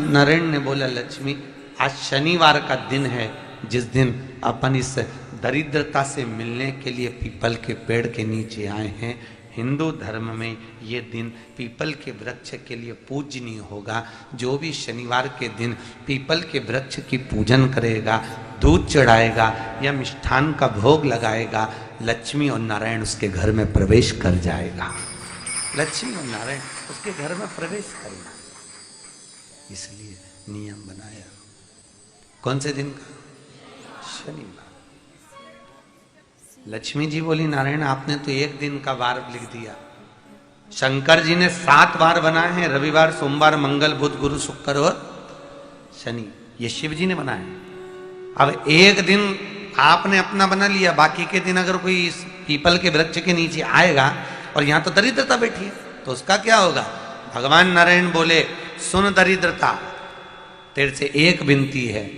नारायण ने बोला, लक्ष्मी आज शनिवार का दिन है, जिस दिन अपन इस दरिद्रता से मिलने के लिए पीपल के पेड़ के नीचे आए हैं। हिंदू धर्म में ये दिन पीपल के वृक्ष के लिए पूजनीय होगा। जो भी शनिवार के दिन पीपल के वृक्ष की पूजन करेगा, दूध चढ़ाएगा या मिष्ठान का भोग लगाएगा, लक्ष्मी और नारायण उसके घर में प्रवेश कर जाएगा। लक्ष्मी और नारायण उसके घर में प्रवेश करना, इसलिए नियम बनाया। कौन से दिन का? शनिवार। लक्ष्मी जी बोली, नारायण आपने तो एक दिन का वार लिख दिया। शंकर जी ने 7 वार बनाए हैं, रविवार, सोमवार, मंगल, बुध, गुरु, शुक्र और शनि। ये शिव जी ने बनाए। अब एक दिन आपने अपना बना लिया, बाकी के दिन अगर कोई इस पीपल के वृक्ष के नीचे आएगा और यहां तो दरिद्रता बैठी है, तो उसका क्या होगा? भगवान नारायण बोले, सुन दरिद्रता, तेरे से एक विनती है,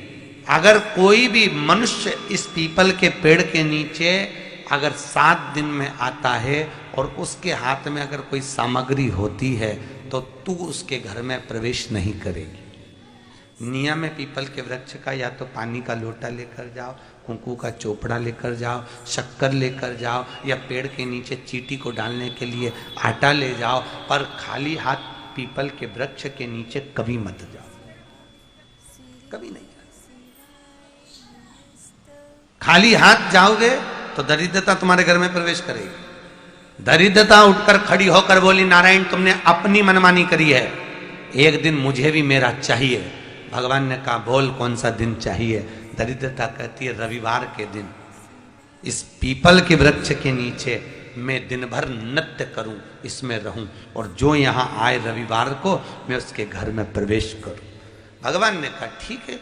अगर कोई भी मनुष्य इस पीपल के पेड़ के नीचे अगर 7 दिन में आता है और उसके हाथ में अगर कोई सामग्री होती है, तो तू उसके घर में प्रवेश नहीं करेगी। नियम है पीपल के वृक्ष का, या तो पानी का लोटा लेकर जाओ, कुंकू का चोपड़ा लेकर जाओ, शक्कर लेकर जाओ, या पेड़ के नीचे चींटी को डालने के लिए आटा ले जाओ, पर खाली हाथ पीपल के वृक्ष के नीचे कभी मत जाओ, कभी नहीं। खाली हाथ जाओगे तो दरिद्रता तुम्हारे घर में प्रवेश करेगी। दरिद्रता उठकर खड़ी होकर बोली, नारायण तुमने अपनी मनमानी करी है, एक दिन मुझे भी मेरा चाहिए। भगवान ने कहा, बोल कौन सा दिन चाहिए? दरिद्रता कहती है, रविवार के दिन इस पीपल के वृक्ष के नीचे मैं दिन भर नृत्य करूं, इसमें रहूं, और जो यहां आए रविवार को मैं उसके घर में प्रवेश करूं। भगवान ने कहा, ठीक है।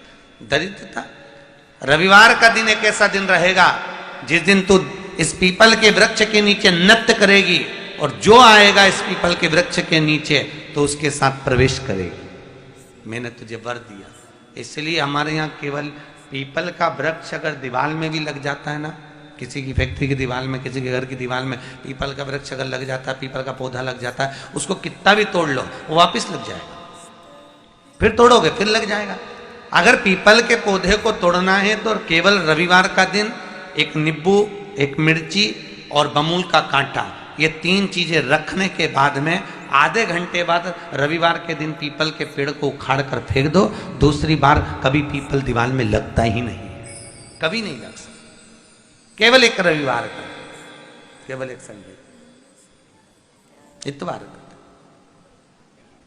दरिद्रता, रविवार का दिन एक ऐसा दिन रहेगा जिस दिन तू इस पीपल के वृक्ष के नीचे नृत्य करेगी, और जो आएगा इस पीपल के वृक्ष के नीचे तो उसके साथ प्रवेश करेगी। मैंने तुझे वर दिया। इसलिए हमारे यहाँ केवल पीपल का वृक्ष अगर दीवार में भी लग जाता है ना, किसी की फैक्ट्री की दीवार में, किसी के घर की दीवार में पीपल का वृक्ष अगर लग जाता है, पीपल का पौधा लग जाता है, उसको कितना भी तोड़ लो वो वापिस लग जाएगा। फिर तोड़ोगे फिर लग जाएगा। अगर पीपल के पौधे को तोड़ना है तो केवल रविवार का दिन एक नींबू, एक मिर्ची और बमूल का कांटा, ये 3 चीजें रखने के बाद में आधे घंटे बाद रविवार के दिन पीपल के पेड़ को उखाड़ कर फेंक दो। दूसरी बार कभी पीपल दीवार में लगता ही नहीं है, कभी नहीं लग सकता। केवल एक रविवार का, केवल एक संडे, इतवार का।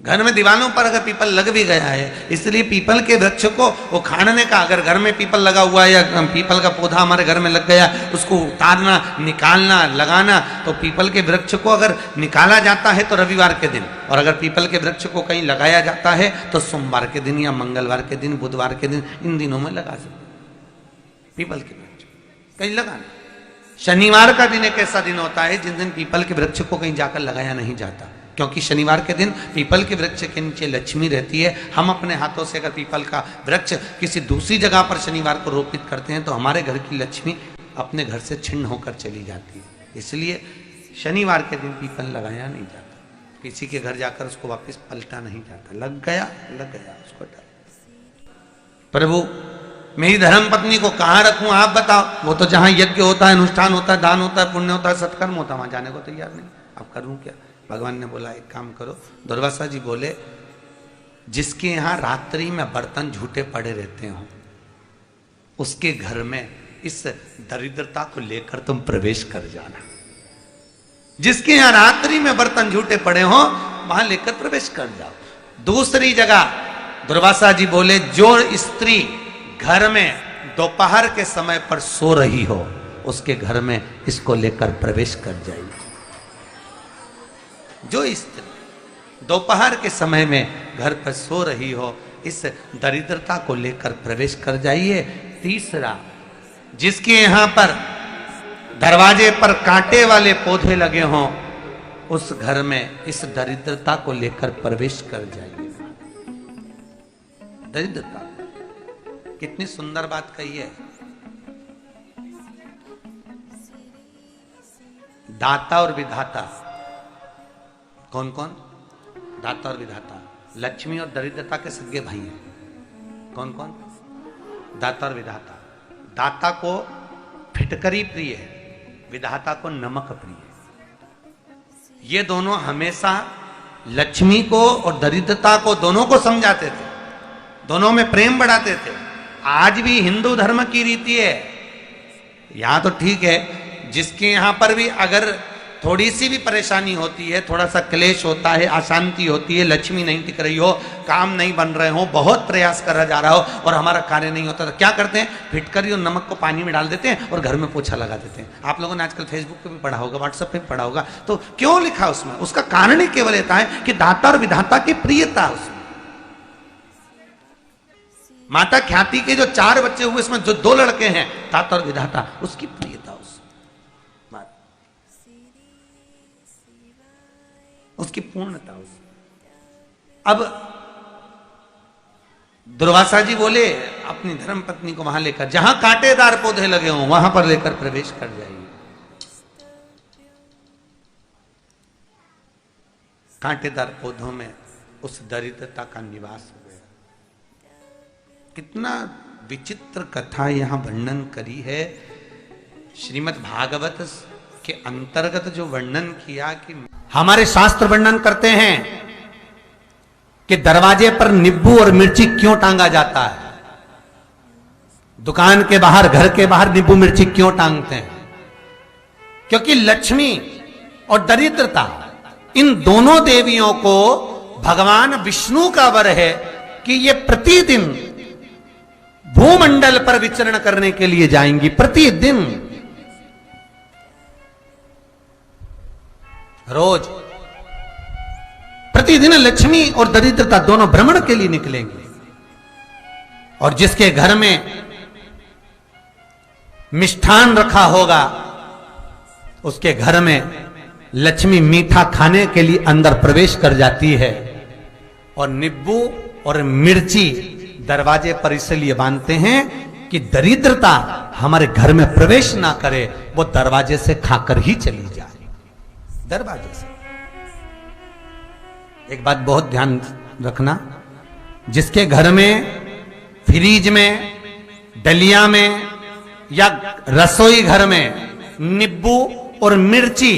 घर में दीवारों पर अगर पीपल लग भी गया है, इसलिए पीपल के वृक्ष को उखाड़ने का, अगर घर में पीपल लगा हुआ है या पीपल का पौधा हमारे घर में लग गया, उसको उतारना, निकालना, लगाना, तो पीपल के वृक्ष को अगर निकाला जाता है तो रविवार के दिन, और अगर पीपल के वृक्ष को कहीं लगाया जाता है तो सोमवार के दिन या मंगलवार के दिन, बुधवार के दिन, इन दिनों में लगा सकते पीपल के वृक्ष कहीं लगाना। शनिवार का दिन एक ऐसा दिन होता है जिस दिन पीपल के वृक्ष को कहीं जाकर लगाया नहीं जाता, क्योंकि शनिवार के दिन पीपल के वृक्ष के नीचे लक्ष्मी रहती है। हम अपने हाथों से अगर पीपल का वृक्ष किसी दूसरी जगह पर शनिवार को रोपित करते हैं तो हमारे घर की लक्ष्मी अपने घर से छिन्न होकर चली जाती है। इसलिए शनिवार के दिन पीपल लगाया नहीं जाता, किसी के घर जाकर उसको वापस पलटा नहीं जाता। लग गया उसको डाल। प्रभु मेरी धर्म पत्नी को कहाँ रखूं आप बताओ? वो तो जहां यज्ञ होता है, अनुष्ठान होता है, दान होता है, पुण्य होता है, सत्कर्म होता है, वहां जाने को तैयार नहीं। अब करूं क्या? भगवान ने बोला, एक काम करो। दुर्वासा जी बोले, जिसके यहां रात्रि में बर्तन झूठे पड़े रहते हो, उसके घर में इस दरिद्रता को लेकर तुम प्रवेश कर जाना। जिसके यहां रात्रि में बर्तन झूठे पड़े हो, वहां लेकर प्रवेश कर जाओ। दूसरी जगह दुर्वासा जी बोले, जो स्त्री घर में दोपहर के समय पर सो रही हो, उसके घर में इसको लेकर प्रवेश कर जाइए। जो स्त्री दोपहर के समय में घर पर सो रही हो, इस दरिद्रता को लेकर प्रवेश कर जाइए। तीसरा, जिसके यहां पर दरवाजे पर कांटे वाले पौधे लगे हों, उस घर में इस दरिद्रता को लेकर प्रवेश कर जाइए। दरिद्रता, कितनी सुंदर बात कही है। दाता और विधाता, कौन कौन? दाता और विधाता। लक्ष्मी और दरिद्रता के सगे भाई हैं। कौन कौन? दाता और विधाता। दाता को फिटकरी प्रिय है, विधाता को नमक प्रिय है। ये दोनों हमेशा लक्ष्मी को और दरिद्रता को दोनों को समझाते थे, दोनों में प्रेम बढ़ाते थे। आज भी हिंदू धर्म की रीति है, यहां तो ठीक है, जिसके यहां पर भी अगर थोड़ी सी भी परेशानी होती है, थोड़ा सा क्लेश होता है, अशांति होती है, लक्ष्मी नहीं टिक रही हो, काम नहीं बन रहे हो, बहुत प्रयास करा जा रहा हो और हमारा कार्य नहीं होता, तो क्या करते हैं? फिटकरी और नमक को पानी में डाल देते हैं और घर में पोछा लगा देते हैं। आप लोगों ने आजकल फेसबुक पे भी पढ़ा होगा, व्हाट्सएप पे भी पढ़ा होगा। तो क्यों लिखा उसमें? उसका कारण ही केवल ये है कि दाता और विधाता की प्रियता उसमें। माता ख्याति के जो 4 बच्चे हुए, इसमें जो 2 लड़के हैं, दाता और विधाता, उसकी प्रियता, उसकी पूर्णता। अब दुर्वासा जी बोले अपनी धर्म पत्नी को वहां लेकर, जहां कांटेदार पौधे लगे हों वहां पर लेकर प्रवेश कर जाइए। कांटेदार पौधों में उस दरिद्रता का निवास हो गया। कितना विचित्र कथा यहां वर्णन करी है। श्रीमद् भागवत के अंतर्गत जो वर्णन किया कि हमारे शास्त्र वर्णन करते हैं कि दरवाजे पर नींबू और मिर्ची क्यों टांगा जाता है, दुकान के बाहर, घर के बाहर नींबू मिर्ची क्यों टांगते हैं? क्योंकि लक्ष्मी और दरिद्रता, इन दोनों देवियों को भगवान विष्णु का वर है कि ये प्रतिदिन भूमंडल पर विचरण करने के लिए जाएंगी। प्रतिदिन, रोज, प्रतिदिन लक्ष्मी और दरिद्रता दोनों भ्रमण के लिए निकलेंगे। और जिसके घर में मिष्ठान रखा होगा, उसके घर में लक्ष्मी मीठा खाने के लिए अंदर प्रवेश कर जाती है। और नींबू और मिर्ची दरवाजे पर इसलिए बांधते हैं कि दरिद्रता हमारे घर में प्रवेश ना करे, वो दरवाजे से खाकर ही चली जाए, दरवाजे से। एक बात बहुत ध्यान रखना, जिसके घर में फ्रिज में, डलिया में या रसोई घर में नींबू और मिर्ची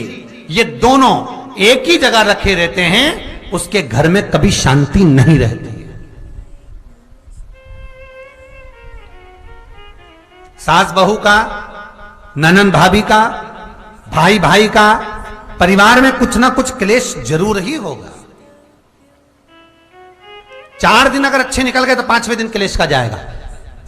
ये दोनों एक ही जगह रखे रहते हैं, उसके घर में कभी शांति नहीं रहती है। सास बहू का, ननंद भाभी का, भाई भाई का, परिवार में कुछ ना कुछ क्लेश जरूर ही होगा। 4 दिन अगर अच्छे निकल गए तो 5वें दिन क्लेश का जाएगा,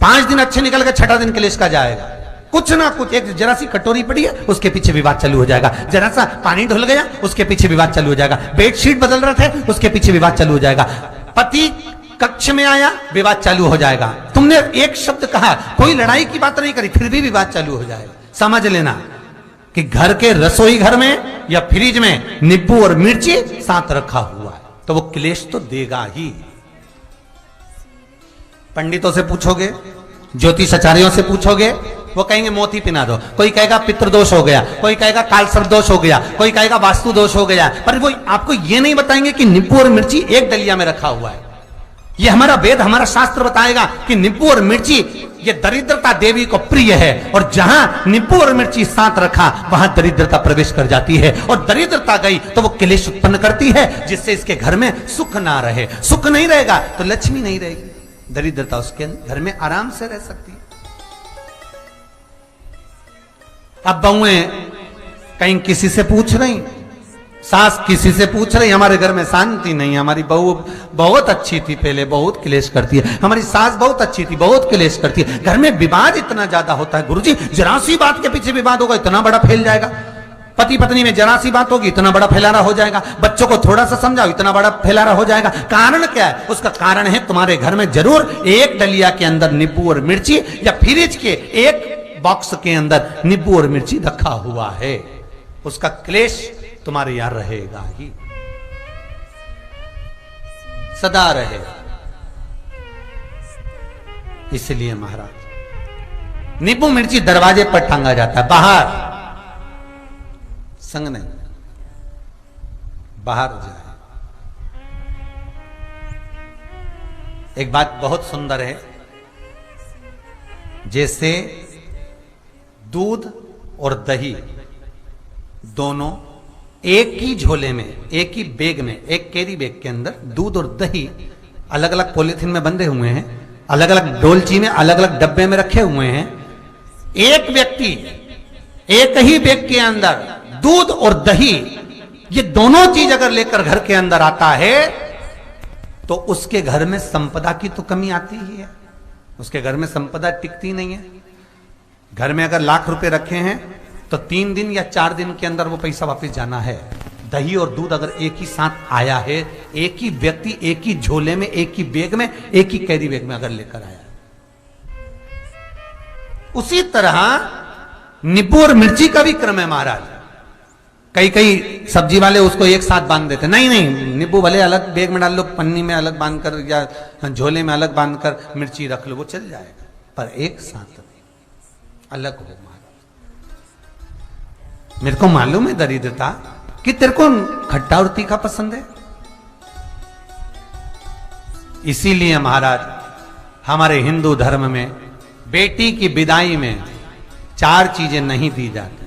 5 दिन अच्छे निकल गए 6ठा दिन क्लेश का जाएगा। कुछ ना कुछ, एक जरा सी कटोरी पड़ी है उसके पीछे विवाद चालू हो जाएगा, जरा सा पानी ढुल गया उसके पीछे विवाद चालू हो जाएगा, बेडशीट बदल रहे थे उसके पीछे विवाद चालू हो जाएगा, पति कक्ष में आया विवाद चालू हो जाएगा, तुमने एक शब्द कहा, कोई लड़ाई की बात नहीं करी, फिर भी विवाद चालू हो जाएगा। समझ लेना कि घर के रसोई घर में या फ्रिज में नींबू और मिर्ची साथ रखा हुआ है तो वो क्लेश तो देगा ही। पंडितों से पूछोगे, ज्योतिषाचार्यों से पूछोगे, वो कहेंगे मोती पिना दो, कोई कहेगा पितृदोष हो गया, कोई कहेगा कालसर्प दोष हो गया, कोई कहेगा वास्तु दोष हो गया, पर वो आपको ये नहीं बताएंगे कि नींबू और मिर्ची एक डलिया में रखा हुआ है। ये हमारा वेद, हमारा शास्त्र बताएगा कि नींबू और मिर्ची ये दरिद्रता देवी को प्रिय है, और जहां नींबू और मिर्ची साथ रखा वहां दरिद्रता प्रवेश कर जाती है, और दरिद्रता गई तो वो क्लेश उत्पन्न करती है, जिससे इसके घर में सुख ना रहे। सुख नहीं रहेगा तो लक्ष्मी नहीं रहेगी, दरिद्रता उसके घर में आराम से रह सकती है। अब बहुएं कहीं किसी से पूछ रही, सास किसी से पूछ रही, हमारे घर में शांति नहीं, हमारी बहू बहुत अच्छी थी, पहले बहुत क्लेश करती है, हमारी सास बहुत अच्छी थी, बहुत क्लेश करती है, घर में विवाद इतना ज्यादा होता है गुरुजी, जरा सी बात के पीछे विवाद होगा इतना बड़ा फैल जाएगा, पति पत्नी में जरा सी बात होगी इतना बड़ा फैलाना हो जाएगा, बच्चों को थोड़ा सा समझाओ इतना बड़ा फैलाना हो जाएगा। कारण क्या है? उसका कारण है तुम्हारे घर में जरूर एक डलिया के अंदर नींबू और मिर्ची या फ्रिज के एक बॉक्स के अंदर नींबू और मिर्ची रखा हुआ है, उसका क्लेश तुम्हारे यहां रहेगा ही, सदा रहेगा। इसलिए महाराज नींबू मिर्ची दरवाजे पर टांगा जाता है, बाहर संग नहीं, बाहर जाए। एक बात बहुत सुंदर है, जैसे दूध और दही दोनों एक ही झोले में, एक ही बैग में, एक कैरी बैग के अंदर दूध और दही अलग अलग पॉलिथीन में बंधे हुए हैं, अलग अलग डोलची में, अलग अलग डब्बे में रखे हुए हैं। एक व्यक्ति एक ही बैग के अंदर दूध और दही, ये दोनों चीज अगर लेकर घर के अंदर आता है तो उसके घर में संपदा की तो कमी आती ही है, उसके घर में संपदा टिकती नहीं है। घर में अगर लाख रुपए रखे हैं तो 3 दिन या 4 दिन के अंदर वो पैसा वापस जाना है। दही और दूध अगर एक ही साथ आया है, एक ही व्यक्ति एक ही झोले में, एक ही बैग में, एक ही कैरी बैग में अगर लेकर आया, उसी तरह नींबू और मिर्ची का भी क्रम है महाराज। कई कई सब्जी वाले उसको एक साथ बांध देते, नहीं नहीं, नींबू भले अलग बैग में डाल लो, पन्नी में अलग बांध कर या झोले में अलग बांध कर मिर्ची रख लो, वो चल जाएगा, पर एक साथ अलग हो महाराज। मेरे को मालूम है दरिद्रता कि तेरे को खट्टा और तीखा पसंद है, इसीलिए महाराज हमारे हिंदू धर्म में बेटी की विदाई में 4 चीजें नहीं दी जाती।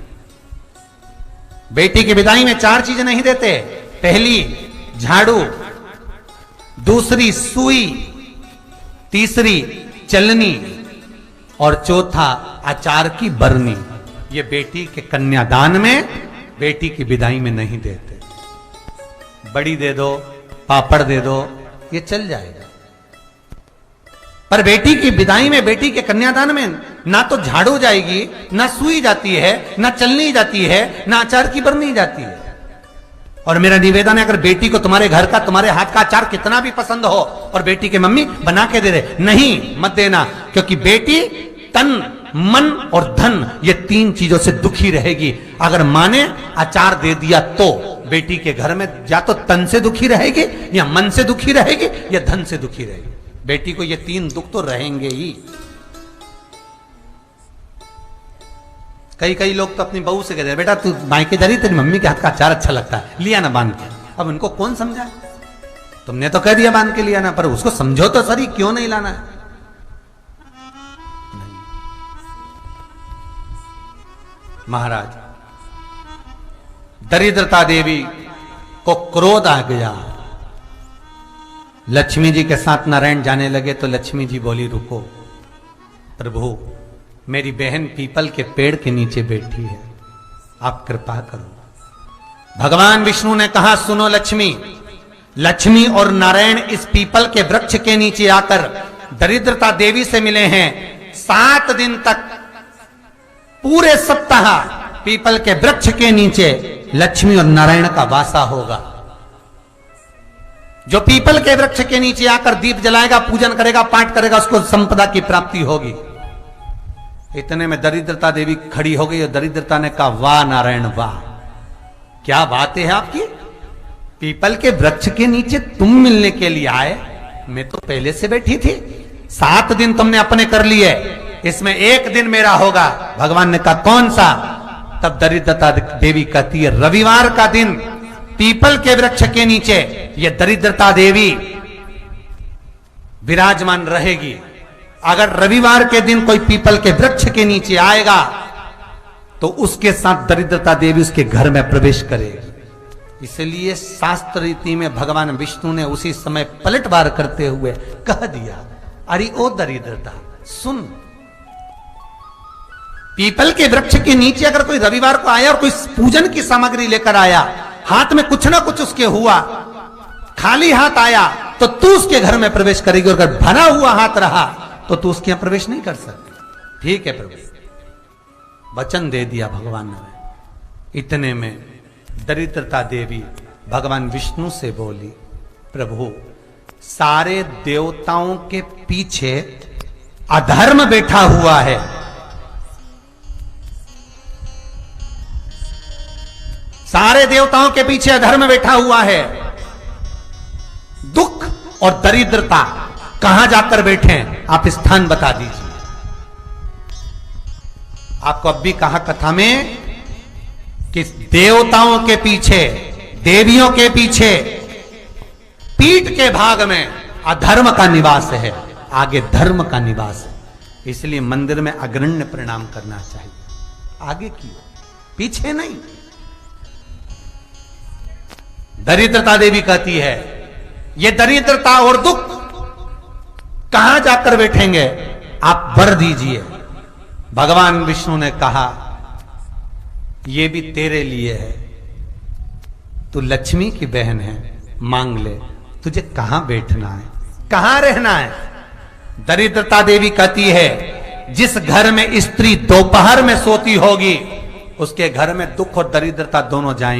बेटी की विदाई में 4 चीजें नहीं देते। पहली झाड़ू, दूसरी सुई, तीसरी चलनी और चौथा अचार की बरनी। ये बेटी के कन्यादान में, बेटी की विदाई में नहीं देते। बड़ी दे दो, पापड़ दे दो, ये चल जाएगा, पर बेटी की विदाई में, बेटी के कन्यादान में ना तो झाड़ू जाएगी, ना सुई जाती है, ना चलनी जाती है, ना अचार की बरनी जाती है। और मेरा निवेदन है, अगर बेटी को तुम्हारे घर का, तुम्हारे हाथ का अचार कितना भी पसंद हो और बेटी के मम्मी बना के दे दे, नहीं मत देना, क्योंकि बेटी तन, मन और धन, ये 3 चीजों से दुखी रहेगी। अगर मां ने अचार दे दिया तो बेटी के घर में या तो तन से दुखी रहेगी, या मन से दुखी रहेगी, या धन से दुखी रहेगी। बेटी को ये 3 दुख तो रहेंगे ही। कई कई लोग तो अपनी बहू से कहते हैं, बेटा तू मायके जा रही, तेरी मम्मी के हाथ का अचार अच्छा लगता है, लिया ना बांध के। अब उनको कौन समझाए? तुमने तो कह दिया बांध के लिया ना, पर उसको समझो तो सही, क्यों नहीं लाना है? महाराज दरिद्रता देवी को क्रोध आ गया। लक्ष्मी जी के साथ नारायण जाने लगे तो लक्ष्मी जी बोली, रुको प्रभु, मेरी बहन पीपल के पेड़ के नीचे बैठी है, आप कृपा करो। भगवान विष्णु ने कहा, सुनो लक्ष्मी, लक्ष्मी और नारायण इस पीपल के वृक्ष के नीचे आकर दरिद्रता देवी से मिले हैं। 7 दिन तक, पूरे सप्ताह पीपल के वृक्ष के नीचे लक्ष्मी और नारायण का वासा होगा। जो पीपल के वृक्ष के नीचे आकर दीप जलाएगा, पूजन करेगा, पाठ करेगा, उसको संपदा की प्राप्ति होगी। इतने में दरिद्रता देवी खड़ी हो गई और दरिद्रता ने कहा, वाह नारायण वाह, क्या बात है आपकी, पीपल के वृक्ष के नीचे तुम मिलने के लिए आए, मैं तो पहले से बैठी थी। 7 दिन तुमने अपने कर लिए, इसमें 1 दिन मेरा होगा। भगवान ने कहा, कौन सा? तब दरिद्रता देवी कहती है, रविवार का दिन पीपल के वृक्ष के नीचे ये दरिद्रता देवी विराजमान रहेगी। अगर रविवार के दिन कोई पीपल के वृक्ष के नीचे आएगा तो उसके साथ दरिद्रता देवी उसके घर में प्रवेश करेगी। इसलिए शास्त्र रीति में भगवान विष्णु ने उसी समय पलटवार करते हुए कह दिया, अरे ओ दरिद्रता सुन, पीपल के वृक्ष के नीचे अगर कोई रविवार को आया और कोई पूजन की सामग्री लेकर आया, हाथ में कुछ ना कुछ उसके हुआ, खाली हाथ आया तो तू उसके घर में प्रवेश करेगी, और अगर भरा हुआ हाथ रहा तो तू उसके यहां प्रवेश नहीं कर सकती। ठीक है प्रभु, वचन दे दिया भगवान ने। इतने में दरिद्रता देवी भगवान विष्णु से बोली, प्रभु सारे देवताओं के पीछे अधर्म बैठा हुआ है, सारे देवताओं के पीछे अधर्म बैठा हुआ है। दुख और दरिद्रता कहां जाकर बैठे हैं, आप स्थान बता दीजिए। आपको अब भी कहा कथा में कि देवताओं के पीछे, देवियों के पीछे, पीठ के भाग में अधर्म का निवास है, आगे धर्म का निवास है। इसलिए मंदिर में अग्रण्य प्रणाम करना चाहिए, आगे की पीछे नहीं। दरिद्रता देवी कहती है ये दरिद्रता और दुख कहां जाकर बैठेंगे, आप वर दीजिए। भगवान विष्णु ने कहा ये भी तेरे लिए है, तू लक्ष्मी की बहन है, मांग ले, तुझे कहां बैठना है, कहां रहना है। दरिद्रता देवी कहती है जिस घर में स्त्री दोपहर में सोती होगी उसके घर में दुख और दरिद्रता दोनों जाएंगे।